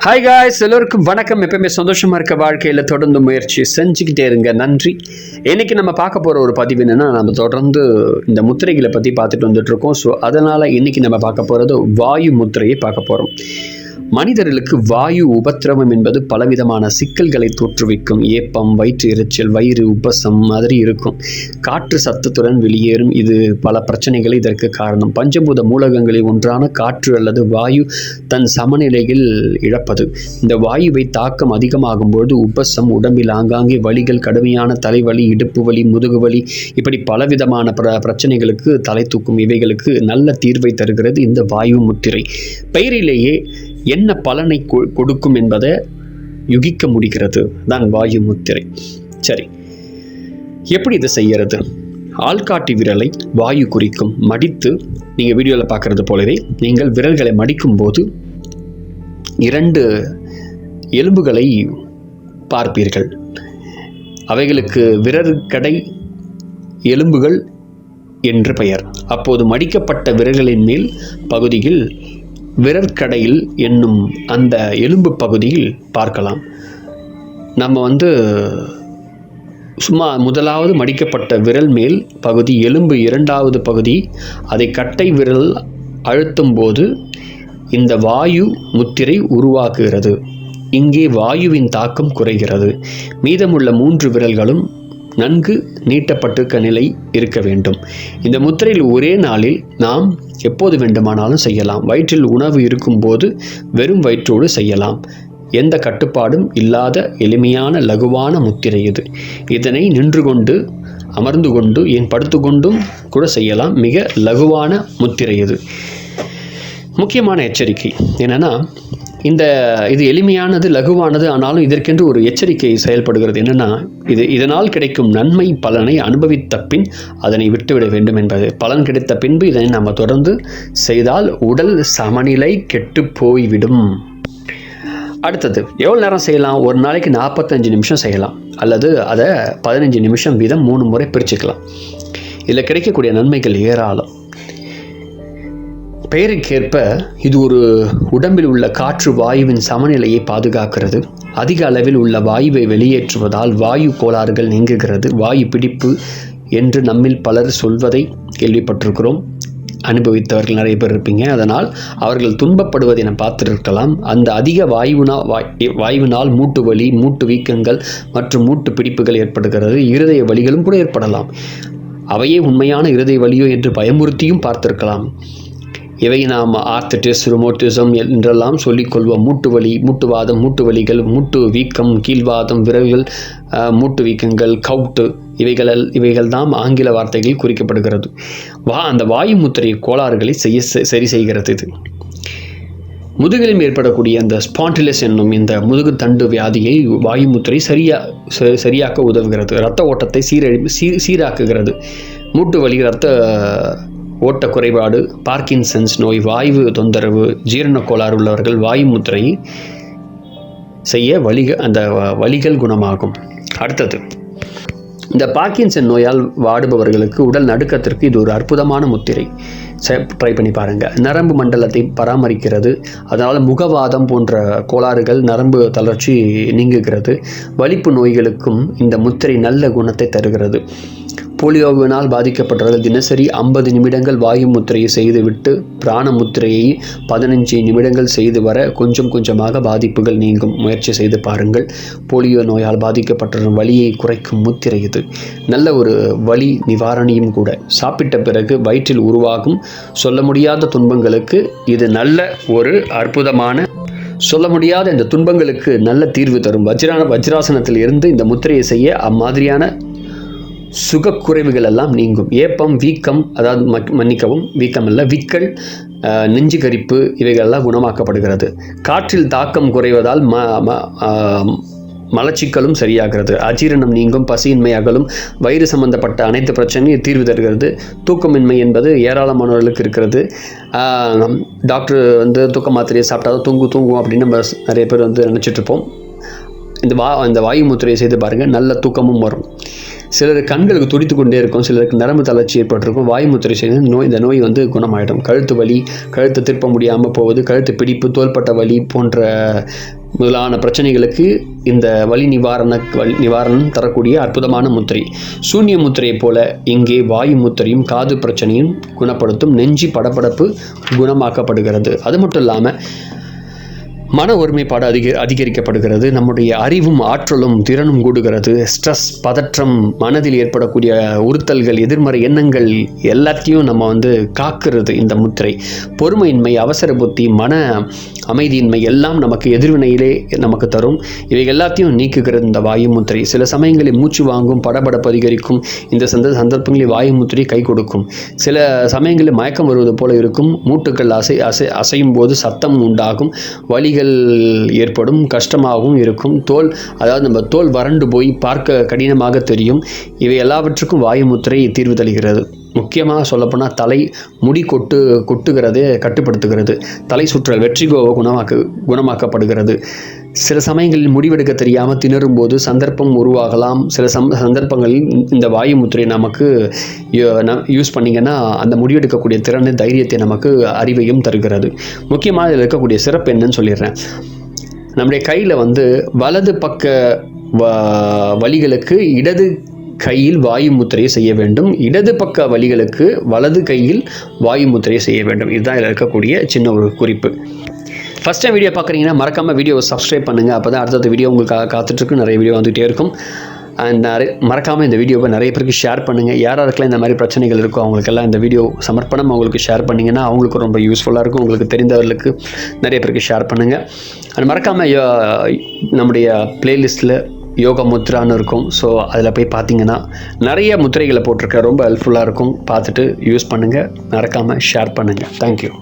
Hi guys, எல்லோருக்கும் வணக்கம். எப்பவுமே சந்தோஷமா இருக்க வாழ்க்கையில் தொடர்ந்து முயற்சி செஞ்சுக்கிட்டே இருங்க. நன்றி. இன்னைக்கு நம்ம பார்க்க போகிற ஒரு பதிவு என்னென்னா, நம்ம தொடர்ந்து இந்த முத்திரைகளை பற்றி பார்த்துட்டு வந்துட்டு இருக்கோம். ஸோ அதனால் இன்னைக்கு நம்ம பார்க்க போகிறது வாயு முத்திரையை பார்க்க போகிறோம். மனிதர்களுக்கு வாயு உபத்திரவம் என்பது பலவிதமான சிக்கல்களை தோற்றுவிக்கும். ஏப்பம், வயிற்று எரிச்சல், வயிறு உபசம் மாதிரி இருக்கும். காற்று சத்தத்துடன் வெளியேறும். இது பல பிரச்சனைகள் இதற்கு காரணம். பஞ்சபூத மூலகங்களில் ஒன்றான காற்று அல்லது வாயு தன் சமநிலையில் இழப்பது. இந்த வாயுவை தாக்கம் அதிகமாகும்போது உபசம், உடம்பில் ஆங்காங்கே வலிகள், கடுமையான தலைவலி, இடுப்பு வலி, முதுகு வலி, இப்படி பலவிதமான பிரச்சனைகளுக்கு தலை தூக்கும். இவைகளுக்கு நல்ல தீர்வை தருகிறது இந்த வாயு முத்திரை. பெயரிலேயே என்ன பலனை கொடுக்கும் என்பதை யுகிக்க முடிகிறது தான் வாயு முத்திரை. சரி, எப்படி இதை செய்யறது? ஆள்காட்டி விரலை வாயு குறிக்கும் மடித்து, நீங்கள் வீடியோவில் பார்க்குறது போலவே நீங்கள் விரல்களை மடிக்கும் போது 2 எலும்புகளை பார்ப்பீர்கள். அவைகளுக்கு விரற்கடை எலும்புகள் என்று பெயர். அப்போது மடிக்கப்பட்ட விரல்களின் மேல் பகுதியில் விரற்கடையில் என்னும் அந்த எலும்பு பகுதியில் பார்க்கலாம். நம்ம சும்மா முதலாவது மடிக்கப்பட்ட விரல் மேல் பகுதி எலும்பு, 2வது பகுதி, அதை கட்டை விரல் அழுத்தும் போது இந்த வாயு முத்திரை உருவாக்குகிறது. இங்கே வாயுவின் தாக்கம் குறைகிறது. மீதமுள்ள 3 விரல்களும் நன்கு நீட்டப்பட்டிருக்க நிலை இருக்க வேண்டும். இந்த முத்திரையில் ஒரே நாளில் நாம் எப்போது வேண்டுமானாலும் செய்யலாம். வயிற்றில் உணவு இருக்கும்போது வெறும் வயிற்றோடு செய்யலாம். எந்த கட்டுப்பாடும் இல்லாத எளிமையான லகுவான முத்திரை இது. இதனை நின்று கொண்டு, அமர்ந்து கொண்டு, ஏன் படுத்து கொண்டும் கூட செய்யலாம். மிக லகுவான முத்திரை இது. முக்கியமான எச்சரிக்கை என்னென்னா, இது எளிமையானது, லகுவானது, ஆனாலும் இதற்கென்று ஒரு எச்சரிக்கை செயல்படுகிறது. என்னென்னா, இதனால் கிடைக்கும் நன்மை பலனை அனுபவித்த பின் அதனை விட்டுவிட வேண்டும் என்பது. பலன் கிடைத்த பின்பு இதனை நம்ம தொடர்ந்து செய்தால் உடல் சமநிலை கெட்டு போய்விடும். அடுத்தது, எவ்வளோ நேரம் செய்யலாம்? ஒரு நாளைக்கு 45 நிமிஷம் செய்யலாம், அல்லது அதை 15 நிமிஷம் வீதம் 3 முறை பிரிச்சுக்கலாம். இதில் கிடைக்கக்கூடிய நன்மைகள் ஏராளம். பெயருக்கேற்ப இது ஒரு உடம்பில் உள்ள காற்று வாயுவின் சமநிலையை பாதுகாக்கிறது. அதிக அளவில் உள்ள வாயுவை வெளியேற்றுவதால் வாயு கோளாறுகள் நீங்குகிறது. வாயு பிடிப்பு என்று நம்மில் பலர் சொல்வதை கேள்விப்பட்டிருக்கிறோம். அனுபவித்தவர்கள் நிறைய பேர் இருப்பீங்க. அதனால் அவர்கள் துன்பப்படுவதை நாம் பார்த்துருக்கலாம். அந்த அதிக வாயுவினால் மூட்டு வலி, மூட்டு வீக்கங்கள் மற்றும் மூட்டு பிடிப்புகள் ஏற்படுகிறது. இருதய வலிகளும் கூட ஏற்படலாம். அவையே உண்மையான இருதய வலியோ என்று பயமுறுத்தியும் பார்த்திருக்கலாம். இவை நாம் ஆர்த்தட்டிஸ், ருமோட்டிசம் என்றெல்லாம் சொல்லிக்கொள்வோம். மூட்டு வலி, மூட்டுவாதம், மூட்டு வலிகள், மூட்டு வீக்கம், கீழ்வாதம், விரல்கள், மூட்டு வீக்கங்கள், கவுட்டு, இவைகள் தான் ஆங்கில வார்த்தைகளில் குறிக்கப்படுகிறது. அந்த வாயு முத்திரை கோளாறுகளை சரி செய்கிறது. இது முதுகிலும் ஏற்படக்கூடிய அந்த ஸ்பாண்டிலஸ் என்னும் இந்த முதுகு தண்டு வியாதியை வாயு முத்திரை சரியாக்க உதவுகிறது. இரத்த ஓட்டத்தை சீராக்குகிறது. மூட்டு வலி, இரத்த ஓட்ட குறைபாடு, பார்க்கின்சன்ஸ் நோய், வாயு தொந்தரவு, ஜீரண கோளாறு உள்ளவர்கள் வாயு முத்திரை செய்ய அந்த வலிகள் குணமாகும். அடுத்தது, இந்த பார்க்கின்சன் நோயால் வாடுபவர்களுக்கு உடல் நடுக்கத்திற்கு இது ஒரு அற்புதமான முத்திரை. ட்ரை பண்ணி பாருங்கள். நரம்பு மண்டலத்தை பராமரிக்கிறது. அதனால் முகவாதம் போன்ற கோளாறுகள், நரம்பு தளர்ச்சி நீங்குகிறது. வலிப்பு நோய்களுக்கும் இந்த முத்திரை நல்ல குணத்தை தருகிறது. போலியோவினால் பாதிக்கப்பட்டவர்கள் தினசரி 50 நிமிடங்கள் வாயு முத்திரையை செய்துவிட்டு பிராண முத்திரையை 15 நிமிடங்கள் செய்து வர கொஞ்சம் கொஞ்சமாக பாதிப்புகள் நீங்கும். முயற்சி செய்து பாருங்கள். போலியோ நோயால் பாதிக்கப்பட்டவர்கள் வலியை குறைக்கும் முத்திரை இது. நல்ல ஒரு வலி நிவாரணியும் கூட. சாப்பிட்ட பிறகு வயிற்றில் உருவாகும் சொல்ல முடியாத துன்பங்களுக்கு இது நல்ல ஒரு அற்புதமான, சொல்ல முடியாத இந்த துன்பங்களுக்கு நல்ல தீர்வு தரும். வஜ்ராசனத்தில் இருந்து இந்த முத்திரையை செய்ய அம்மாதிரியான சுகக்குறைவுகள் எல்லாம் நீங்கும். ஏப்பம், வீக்கம், அதாவது மன்னிக்கவும், வீக்கம் அல்ல, விக்கல், நெஞ்சு கரிப்பு, இவைகளெல்லாம் குணமாக்கப்படுகிறது. காற்றில் தாக்கம் குறைவதால் மலச்சிக்கலும் சரியாகிறது. அஜீரணம் நீங்கும். பசியின்மை அகலும். வயிறு சம்பந்தப்பட்ட அனைத்து பிரச்சனையும் தீர்வு தருகிறது. தூக்கமின்மை என்பது ஏராளமானவர்களுக்கு இருக்கிறது. டாக்டர் தூக்க மாத்திரையை சாப்பிட்டா தூங்கும் அப்படின்னு நம்ம நிறைய பேர் நினச்சிட்ருப்போம். இந்த வாயு முத்திரையை செய்து பாருங்கள், நல்ல தூக்கமும் வரும். சிலருக்கு கண்களுக்கு துடித்து கொண்டே இருக்கும், சிலருக்கு நரம்பு தளர்ச்சி ஏற்பட்டிருக்கும். வாயு முத்திரை செய்து இந்த நோய் வந்து குணமாயிடும். கழுத்து வலி, கழுத்தை திருப்ப முடியாமல் போவது, கழுத்து பிடிப்பு, தோள்பட்ட வலி போன்ற முதலான பிரச்சனைகளுக்கு இந்த வலி நிவாரணம் தரக்கூடிய அற்புதமான முத்திரை. சூன்ய முத்திரையை போல இங்கே வாயு முத்திரையும் காது பிரச்சனையும் குணப்படுத்தும். நெஞ்சி படபடப்பு குணமாக்கப்படுகிறது. அது மட்டும் இல்லாமல் மன ஒருமைப்பாடு அதிகரிக்கப்படுகிறது. நம்முடைய அறிவும் ஆற்றலும் திறனும் கூடுகிறது. ஸ்ட்ரெஸ், பதற்றம், மனதில் ஏற்படக்கூடிய உறுத்தல்கள், எதிர்மறை எண்ணங்கள் எல்லாத்தையும் நம்ம வந்து காக்கிறது இந்த முத்திரை. பொறுமையின்மை, அவசர புத்தி, மன அமைதியின்மை எல்லாம் நமக்கு எதிர்வினையிலே நமக்கு தரும். இவை எல்லாத்தையும் நீக்குகிறது இந்த வாயு முத்திரை. சில சமயங்களில் மூச்சு வாங்கும், படபடப்பு அதிகரிக்கும். இந்த சந்தர்ப்பங்களில் வாயு முத்திரை கை கொடுக்கும். சில சமயங்களில் மயக்கம் வருவது போல இருக்கும். மூட்டுக்கள் அசையும் போது சத்தம் உண்டாகும். வலிகள் ஏற்படும், கஷ்டமாகவும் இருக்கும். அதாவது நம்ம தோல் வறண்டு போய் பார்க்க கடினமாக தெரியும். இவை எல்லாவற்றுக்கும் வாயு முத்திரை தீர்வு தருகிறது. முக்கியமாக சொல்லப்போனால் தலை முடி கொட்டுகிறதே கட்டுப்படுத்துகிறது. தலை சுற்றல், வெற்றிகோவை குணமாக்கப்படுகிறது. சில சமயங்களில் முடிவெடுக்க தெரியாமல் திணறும் போது சந்தர்ப்பம் உருவாகலாம். சில சந்தர்ப்பங்களில் இந்த வாயு முத்திரை நமக்கு யூஸ் பண்ணிங்கன்னா அந்த முடிவெடுக்கக்கூடிய திறனை, தைரியத்தை, நமக்கு அறிவையும் தருகிறது. முக்கியமாக இதில் இருக்கக்கூடிய சிறப்பு என்னன்னு சொல்லிடுறேன். நம்முடைய கையில் வந்து வலது பக்க வலிகளுக்கு இடது கையில் வாயு முத்திரையை செய்ய வேண்டும். இடது பக்க வலிகளுக்கு வலது கையில் வாயு முத்திரையை செய்ய வேண்டும். இதுதான் இதில் இருக்கக்கூடிய சின்ன ஒரு குறிப்பு. ஃபஸ்ட் டைம் வீடியோ பார்க்குறீங்கன்னா மறக்காமல் வீடியோவை சப்ஸ்கிரைப் பண்ணுங்கள். அப்போ தான் அடுத்தடுத்த வீடியோ உங்களுக்கு காத்துட்ருக்கு. நிறைய வீடியோ வந்துகிட்டே இருக்கும். அண்ட் மறக்காமல் இந்த வீடியோவை நிறைய பேருக்கு ஷேர் பண்ணுங்கள். யாராருக்கெல்லாம் இந்த மாதிரி பிரச்சனைகள் இருக்கோ அவங்களுக்கெல்லாம் இந்த வீடியோ சமர்ப்பணம் அவங்களுக்கு ஷேர் பண்ணிங்கன்னா அவங்களுக்கு ரொம்ப யூஸ்ஃபுல்லாக இருக்கும். உங்களுக்கு தெரிந்தவர்களுக்கு நிறைய பேருக்கு ஷேர் பண்ணுங்கள். அண்ட் மறக்காமல் நம்முடைய ப்ளேலிஸ்ட்டில் யோகா முத்ரான்னு இருக்கும். ஸோ அதில் போய் பார்த்தீங்கன்னா நிறைய முத்திரைகளை போட்டிருக்கேன். ரொம்ப ஹெல்ப்ஃபுல்லாக இருக்கும். பார்த்துட்டு யூஸ் பண்ணுங்கள். மறக்காமல் ஷேர் பண்ணுங்கள். தேங்க்யூ.